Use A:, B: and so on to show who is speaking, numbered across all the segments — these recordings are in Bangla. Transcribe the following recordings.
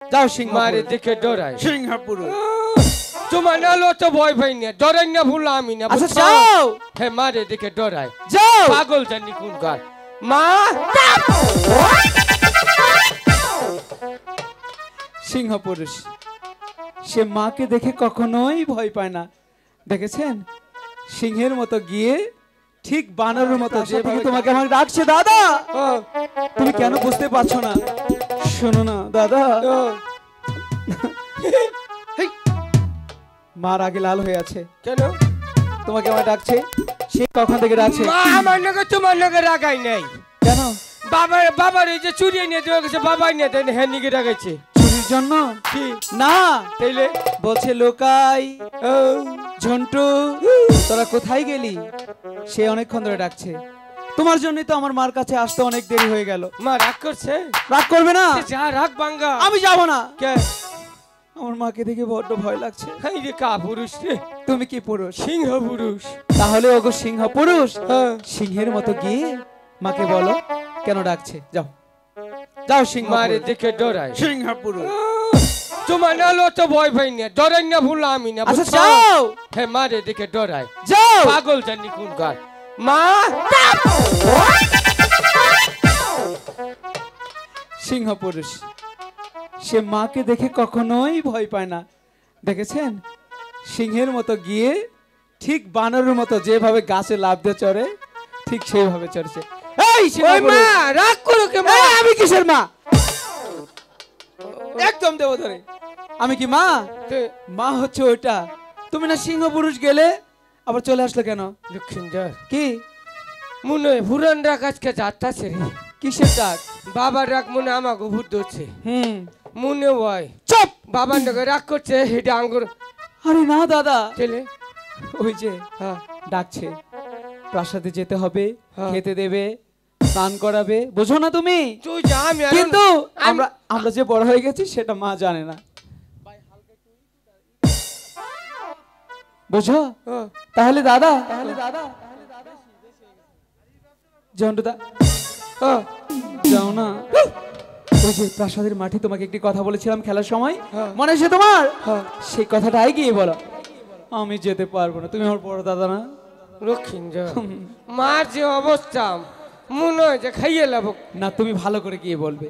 A: যাও সিংহ
B: মারে দেখে ডরায়
A: সিংহ পুরুষ।
B: তোমার নালো তো ভয় ভাই না ডরাই না ভুলা আমি না
A: আচ্ছা যাও
B: হ্যাঁ মারে দেখে ডরায়
A: যাও।
B: পাগল জানি কোন গার মা
A: সিংহ পুরুষ সে মাকে দেখে কখনোই ভয় পায় না। দেখেছেন সিংহের মতো গিয়ে ঠিক বানরের মতো যেভাবে তোমাকে আমাকে ডাকছে দাদা। তুমি কেন বুঝতে পারছো না? শোনো না দাদা। হেই, মার আগে লাল হয়ে আছে
B: কেন
A: তোমাকে আমার ডাকছে। সে কখন থেকে ডাকছে?
B: মা আমার নাকি তোমার নাকি রাগাই নাই
A: কেন?
B: বাবার এই যে চুরি নিয়ে দেওয়া গেছে বাবাই নিয়ে দেন হ্যাঁ নিকে রাগাইছে
A: চুরির জন্য?
B: কি
A: না
B: তাইলে
A: বলছে লোকাই ঝন্টু তোরা কোথায় গেলি? সে অনেকক্ষণ ধরে ডাকছে। তোমার জন্যই তো আমার মার কাছে আসতে অনেক দেরি হয়ে গেল।
B: মা রাগ করছে?
A: রাগ করবে না।
B: যা রাগ ভাঙ্গা।
A: আমি যাব না।
B: কে?
A: আমার মাকে দেখে বড্ড ভয় লাগছে।
B: এই রে কা পুরুষ রে?
A: তুমি কি পুরুষ?
B: সিংহ পুরুষ।
A: তাহলে ওগো সিংহ পুরুষ।
B: হ্যাঁ
A: সিংহের মতো গিয়ে মাকে বলো কেন ডাকছে। যাও যাও সিংহ
B: মারে
A: পুরুষ।
B: দেখে ডরায়
A: সিংহ পুরুষ।
B: তোমার নালো তো ভয় ভাই না ডরাই না ভুলা আমি না
A: আচ্ছা যাও
B: হ্যাঁ মারে দেখে ডরায়
A: যাও।
B: পাগল জানি কোন গার মা
A: সিংহ পুরুষ সে মাকে দেখে কখনোই ভয় পায় না। দেখেছেন সিংহের মতো গিয়ে ঠিক বানরের মতো যেভাবে গাছে লাফ দিয়ে চড়ে ঠিক সেইভাবে চড়ছে। এই সিংহ
B: ওই মা
A: পুরুষ,
B: রাগ করো কে মা?
A: এই, আমি কিসের মা? একদম দেব ধরে। আমি কি মা? মা হচ্ছে ওইটা। তুমি না সিংহ পুরুষ গেলে আবার চলে আসলে কেন?
B: লক্ষ্মীন্দর
A: কি
B: মনে হয় পুরান রাগ আজকে যাত্রাছে রে।
A: কিসের ডাক?
B: বাবার রাগ মনে আমাকে ভূত ধরছে মনে হয়।
A: চুপ।
B: বাবার নাকি রাগ করছে হেঁটে আঙ্গুর
A: আরে না দাদা,
B: ছেলে
A: ওই যে
B: হ্যাঁ
A: ডাকছে প্রাসাদে যেতে হবে,
B: হ্যাঁ।
A: খেতে দেবে, স্নান করাবে, বোঝো না তুমি?
B: তুই যা আমি
A: কিন্তু আমরা যে বড় হয়ে গেছি সেটা মা জানে না, বোঝো? তাহলে দাদা জন্টুদা যাও না। ওই যে প্রাসাদের মাঠে তোমাকে একটি কথা বলেছিলাম খেলার সময়, মনে আছে তোমার? সেই কথাটাই গিয়ে বলো। আমি যেতে পারবো না, তুমি আমার বড় দাদা না?
B: লক্ষ্মীন্দর মার যে অবস্থা মনে হয় যে খাইয়ে লাভ
A: না, তুমি ভালো করে গিয়ে বলবে।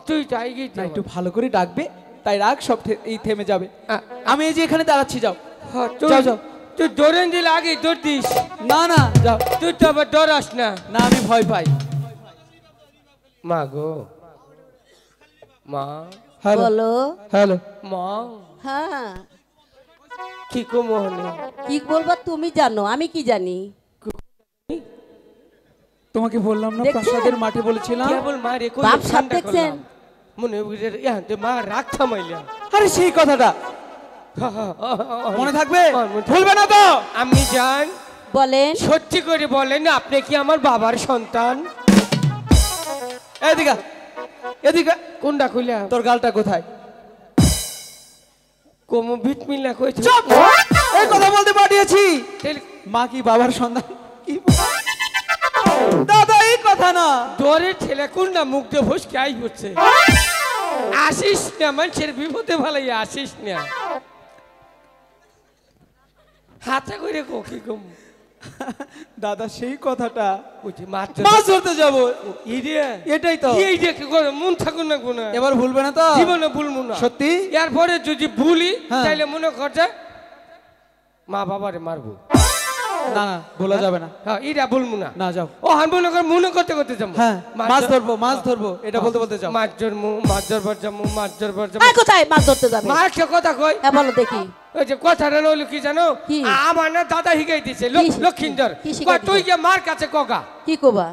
B: তুই যাই গিয়ে
A: না, একটু ভালো করে ডাকবে, তাই রাগ সব এই থেমে যাবে। আমি এই যে এখানে দাঁড়াচ্ছি, যাও যাও যাও।
B: তুই দৌড়েন দিলে আগে দৌড় দিস।
A: না না যাও।
B: তুই তো আবার ডরাস না।
A: না, আমি ভয় পাই।
B: মা গো মা।
C: বলো।
A: হ্যালো
B: মা
C: হ্যাঁ
B: কি কো মোহনে?
C: কি বলবা তুমি জানো, আমি কি জানি?
A: তোমাকে বললাম না
C: দেখছেন?
A: প্রাসাদের মাঠে বলেছিলাম।
B: কেবল মা রে কই
C: বাপ সাপ
B: ঠান্ডা
C: দেখছেন?
B: করলাম। মনে বুঝে ইয়াতে মা রাগ থামাইলা।
A: আরে সেই কথাটা মনে থাকবে, ভুলবে না তো?
B: আমি জান
C: বলেন।
B: সত্যি করে বলেন আপনি কি আমার বাবার সন্তান?
A: এদিকে এদিকে।
B: কোনটা কইলা?
A: তোর গালটা কোথায়?
B: কোমো বিট মিলা কইছ।
A: চুপ! এই কথা বলতে পাঠিয়েছি।
B: তাহলে
A: মা কি বাবার সন্তান? কি দাদা, এই কথা না।
B: ডরে ছেলে কোনটা মুখ দিয়ে ফসকে আই হচ্ছে। আসিস না, মানুষের বিপদে ভালাই আসিস না। হাতে করে কি কম
A: দাদা সেই কথাটা
B: বুঝি মাছ
A: মাছ ধরতে যাবো, এটাই তো।
B: এই যে কি করে মন থাকুন না কোন
A: এবার ভুলবে না তো?
B: জীবনে ভুলবো না
A: সত্যি?
B: এরপরে যদি ভুলি
A: হ্যাঁ।
B: তাইলে মনে করছে মা বাবারে মারবো।
A: না না, ভোলা যাবে না।
B: হ্যাঁ এটা বলবো না।
A: না যাও।
B: ও হান মনে করতে করতে যাবো।
A: হ্যাঁ, মাছ ধরবো এটা বলতে বলতে যাও।
B: মাছ ধরবো, মাছ ধরবার যাবো, মাছ ধরবার যাবো।
C: এই কোথায় মাছ ধরতে যাবে?
B: মাছ কথা কই?
C: হ্যাঁ বলো দেখি।
B: ওই যে কথাটা হলো কি জানো?
C: কি?
B: আমার না দাদা শিখাই দিছে লক্ষিন্দর।
C: কি শিখাই
B: তুই
C: দিছে?
B: গিয়ে মার কাছে কগা।
C: কি কবা?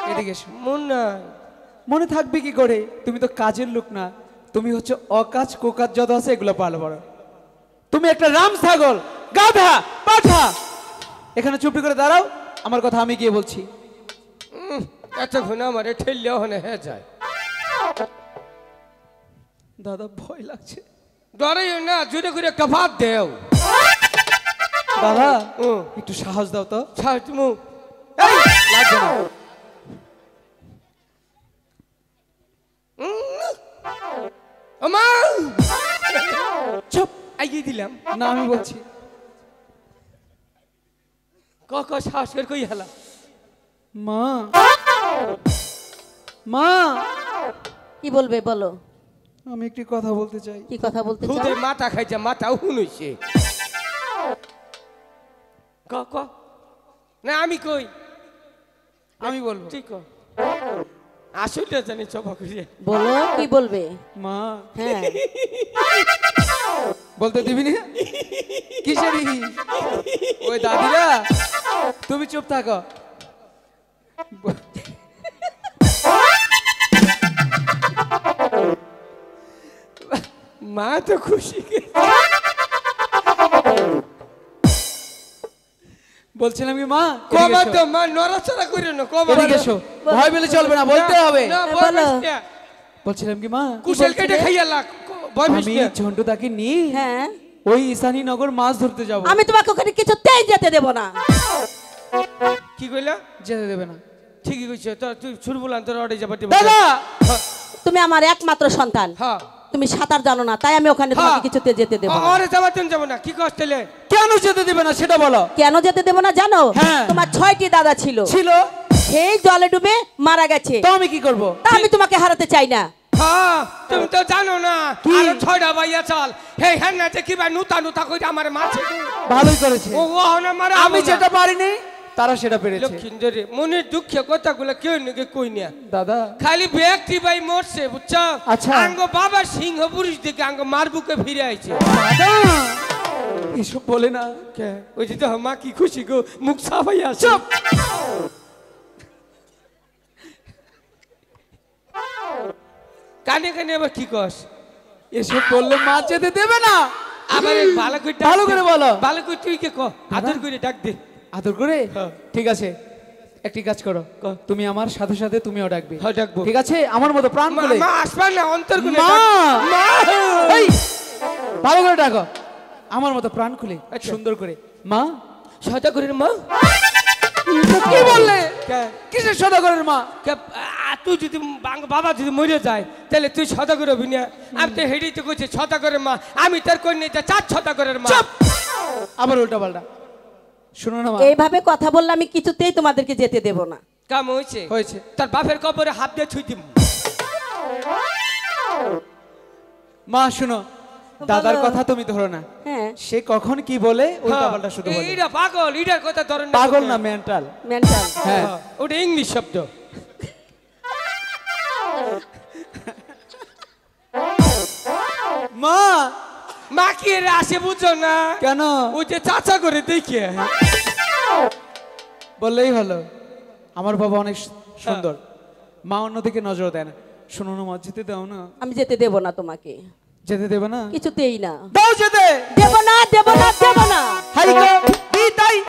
A: এদিকে এসো।
B: মন নাই।
A: মনে থাকবে কি করে? তুমি তো কাজের লোক না, তুমি হচ্ছে অকাজ কোকাজ যত আছে এগুলো পালো বড়। তুমি একটা রাম ছাগল, গাধা, পাঠা। এখানে চুপটি করে দাঁড়াও, আমার কথা আমি গিয়ে বলছি।
B: এতক্ষণ আমার ঠেললেও হনে হয়ে যায়।
A: দাদা ভয় লাগছে।
B: ডরাই না, জুড়ে করে একটা ভাত দেও।
A: দাদা একটু সাহস দাও তো।
B: তুমি
A: এই, লাগবে না।
B: আইয়ে দিলাম
A: না আমি বলছি
B: ক সাহস করে কই হালা
A: মা মা
C: কি বলবে বলো?
A: আমি একটি কথা বলতে চাই।
C: কি কথা বলতে চাও?
B: খুদে মাথা খাইছে মাথা উহুন হইছে ক না আমি কই
A: আমি বলবো।
B: ঠিক আসলে জানি চবা করিয়া
C: বলো কি বলবে?
A: মা
C: হ্যাঁ
A: বলতে দিবি না? কিসের ই? ওই দাদিরা তুমি চুপ থাকো।
B: মা তো খুশি
A: বলছিলাম কি মা
B: কমা তো মা নড়াচড়া করে না কমা
A: এদিকে এসো। ভয় পেলে চলবে না, বলতে হবে।
B: না
C: বলো।
B: বলো
A: বলছিলাম কি মা
B: কুশল কেটে খাইয়া লাগ ভয় পেস
A: আমি
B: না।
A: ঝন্টু তাকে নিয়ে
C: হ্যাঁ
A: ওই ঈশানীনগর মাছ ধরতে যাব।
C: আমি তোমাকে ওখানে কিছুতেই যেতে দেব না।
B: কি কইলা
A: যেতে দেবে না।
B: ঠিকই কইছ তো তুই ছুর বলান তোর অড়ে যাবাতে
A: দাদা
C: তুমি আমার একমাত্র সন্তান,
B: হ্যাঁ
C: তুমি সাঁতার জানো না, তাই আমি ওখানে তোমাকে কিছুতে যেতে দেব না।
B: অরে যাবাতে যাব না কি কষ্টলে
A: কেন যেতে দেবে না সেটা বলো।
C: কেন যেতে দেব না জানো?
A: হ্যাঁ।
C: তোমার 6টি দাদা ছিল,
A: ছিল
C: সেই জলে ডুবে মারা গেছে।
A: তো আমি কি করব?
C: তা আমি তোমাকে হারাতে চাই না।
B: হ্যাঁ তুমি তো জানো না
A: কি?
B: আর ছয়টা ভাইয়া চল হে হ্যাঁ না যে কি ভাই নুতা নুতা কই আমার মাছে
A: ভালোই করেছে।
B: ও ও না মারা
A: আমি যেটা পারিনি তারা সেটা পেরেছে।
B: লক্ষিন্দরে মনের দুঃখে কথাগুলো কেউ নাকি কই না
A: দাদা
B: খালি ব্যক্তি ভাই মরছে বুঝছ
A: আচ্ছা।
B: আঙ্গ বাবা সিংহ পুরুষ দিকে আঙ্গ মার বুকে ফিরে আইছে
A: দাদা এসব বলে না।
B: কে ওই যে তো মা কি খুশি গো মুখ সাফাই আছে
A: চুপ।
B: কানে কানে আবার কি কস
A: এসব বললে মা যেতে দেবে না।
B: আবার ভালো করে ডাক
A: ভালো
B: দে।
A: করে বলো।
B: ভালো করে তুই কে ক আদর করে ডাক দে
A: আদর করে
B: হ্যাঁ।
A: ঠিক আছে একটি কাজ করো, তুমি আমার সাথে সাথে তুমিও ডাকবে।
B: হ্যাঁ, ডাকবো।
A: ঠিক আছে আমার মতো প্রাণ
B: মা
A: খুলে।
B: মা আসবা না অন্তর গুনে
A: মা!
B: মা
A: এই, ভালো করে ডাকো আমার মতো প্রাণ খুলে
B: আচ্ছা।
A: সুন্দর করে। মা
B: সদাগরের মা
A: কি বললে?
B: কে
A: কিসের সদাগরের মা?
B: কে তুই যদি বাবা যদি মরে যায় তাহলে তুই সদাগর হবি না আমি তো হেঁটেই তো করছি সদাগরের মা আমি তার কন্যা 4 সদাগরের মা
A: চুপ। আবার উল্টা পাল্টা শোনো না মা।
C: এইভাবে কথা বললে আমি কিছুতেই তোমাদেরকে যেতে দেব না।
B: কাম হয়েছে
A: হয়েছে।
B: তার বাপের কবরে হাত দিয়ে ছুঁই দিব
A: মা শুনো, দাদার কথা তুমি ধরো না।
C: হ্যাঁ
A: সে কখন কি বলে উল্টা পাল্টা শুধু বলে।
B: এইটা পাগল এইটার কথা ধরেন
A: পাগল না মেন্টাল।
C: মেন্টাল।
A: হ্যাঁ
B: ওটা ইংলিশ শব্দ
A: মা
B: মা কি এর আসে বুঝো না
A: কেন
B: ওই যে চাচা করে দেখে
A: বললেই হলো। আমার বাবা অনেক সুন্দর, মা অন্যদিকে নজর দেয় না। শোনো না মা, যেতে দাও না।
C: আমি যেতে দেব না তোমাকে,
A: যেতে দেবে না?
C: কিছুতেই না।
A: দাও যেতে।
C: দেব না দেব না দেব না।
A: হাই গো